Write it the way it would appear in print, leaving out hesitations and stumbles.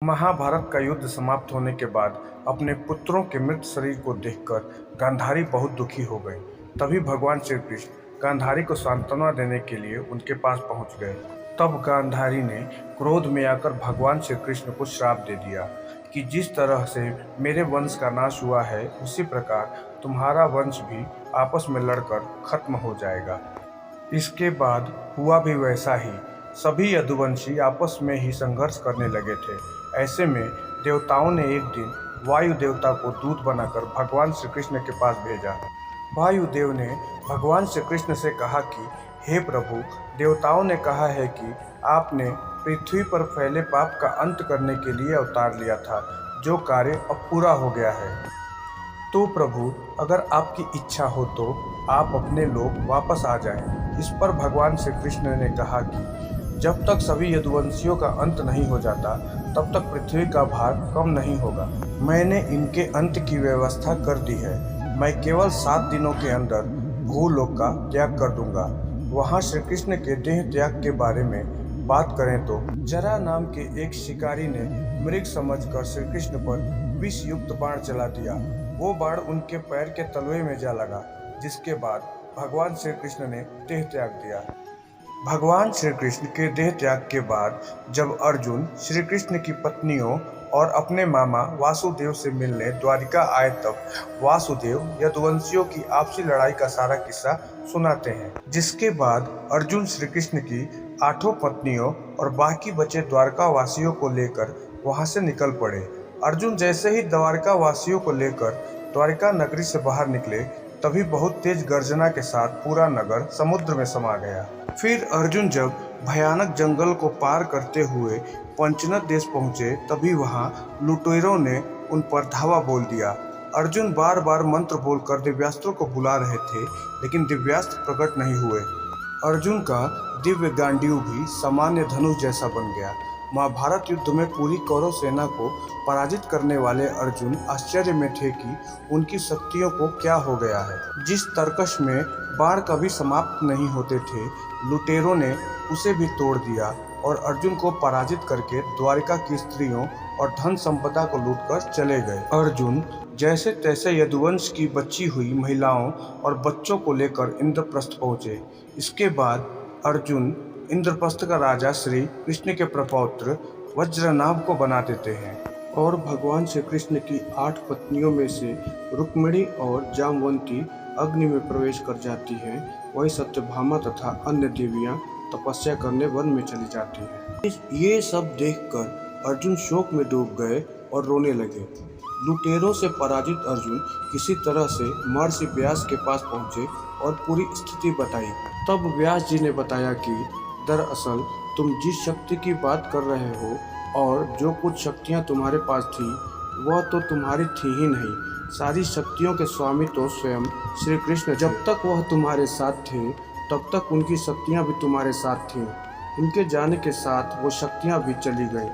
महाभारत का युद्ध समाप्त होने के बाद अपने पुत्रों के मृत शरीर को देखकर गांधारी बहुत दुखी हो गए। तभी भगवान श्री कृष्ण गांधारी को सांत्वना देने के लिए उनके पास पहुंच गए। तब गांधारी ने क्रोध में आकर भगवान श्री कृष्ण को श्राप दे दिया कि जिस तरह से मेरे वंश का नाश हुआ है उसी प्रकार तुम्हारा वंश भी आपस में लड़कर खत्म हो जाएगा। इसके बाद हुआ भी वैसा ही। सभी यदुवंशी आपस में ही संघर्ष करने लगे थे। ऐसे में देवताओं ने एक दिन वायु देवता को दूत बनाकर भगवान श्री कृष्ण के पास भेजा। वायुदेव ने भगवान श्री कृष्ण से कहा कि हे प्रभु, देवताओं ने कहा है कि आपने पृथ्वी पर फैले पाप का अंत करने के लिए अवतार लिया था, जो कार्य अब पूरा हो गया है। तो प्रभु, अगर आपकी इच्छा हो तो आप अपने लोक वापस आ जाएं। इस पर भगवान श्री कृष्ण ने कहा कि जब तक सभी यदुवंशियों का अंत नहीं हो जाता तब तक पृथ्वी का भार कम नहीं होगा। मैंने इनके अंत की व्यवस्था कर दी है। मैं केवल 7 दिनों के अंदर भूलोक का त्याग कर दूंगा। वहाँ श्री कृष्ण के देह त्याग के बारे में बात करें तो जरा नाम के एक शिकारी ने मृग समझकर श्री कृष्ण पर विष युक्त बाण चला दिया। वो बाण उनके पैर के तलवे में जा लगा, जिसके बाद भगवान श्री कृष्ण ने देह त्याग दिया। भगवान श्री कृष्ण के देह त्याग के बाद जब अर्जुन श्री कृष्ण की पत्नियों और अपने मामा वासुदेव से मिलने द्वारिका आए तब वासुदेव यदुवंशियों की आपसी लड़ाई का सारा किस्सा सुनाते हैं। जिसके बाद अर्जुन श्री कृष्ण की 8 पत्नियों और बाकी बचे द्वारका वासियों को लेकर वहां से निकल पड़े। अर्जुन जैसे ही द्वारका वासियों को लेकर द्वारिका नगरी से बाहर निकले, तभी बहुत तेज गर्जना के साथ पूरा नगर समुद्र में समा गया। फिर अर्जुन जब भयानक जंगल को पार करते हुए पंचनद देश पहुंचे, तभी वहां लुटेरों ने उन पर धावा बोल दिया। अर्जुन बार बार मंत्र बोलकर दिव्यास्त्रों को बुला रहे थे, लेकिन दिव्यास्त्र प्रकट नहीं हुए। अर्जुन का दिव्य गांडीव भी सामान्य धनुष जैसा बन गया। महाभारत युद्ध में पूरी कौरव सेना को पराजित करने वाले अर्जुन आश्चर्य में थे कि उनकी शक्तियों को क्या हो गया है। जिस तरकश में बाण कभी समाप्त नहीं होते थे, लुटेरों ने उसे भी तोड़ दिया और अर्जुन को पराजित करके द्वारिका की स्त्रियों और धन संपदा को लूटकर चले गए। अर्जुन जैसे तैसे यदुवंश की बची हुई महिलाओं और बच्चों को लेकर इंद्रप्रस्थ पहुंचे। इसके बाद अर्जुन इंद्रप्रस्थ का राजा श्री कृष्ण के प्रपौत्र वज्रनाभ को बना देते हैं और भगवान श्री कृष्ण की 8 पत्नियों में से रुक्मिणी और जामवंती अग्नि में प्रवेश कर जाती हैं। वही सत्यभामा तथा अन्य देवियां तपस्या करने वन में चली जाती हैं। ये सब देखकर अर्जुन शोक में डूब गए और रोने लगे। लुटेरों से पराजित अर्जुन किसी तरह से महर्षि व्यास के पास पहुंचे और पूरी स्थिति बताई। तब व्यास जी ने बताया कि दरअसल तुम जिस शक्ति की बात कर रहे हो और जो कुछ शक्तियां तुम्हारे पास थी, वह तो तुम्हारी थी ही नहीं। सारी शक्तियों के स्वामी तो स्वयं श्री कृष्ण। जब तक वह तुम्हारे साथ थे तब तक उनकी शक्तियां भी तुम्हारे साथ थीं। उनके जाने के साथ वो शक्तियां भी चली गई।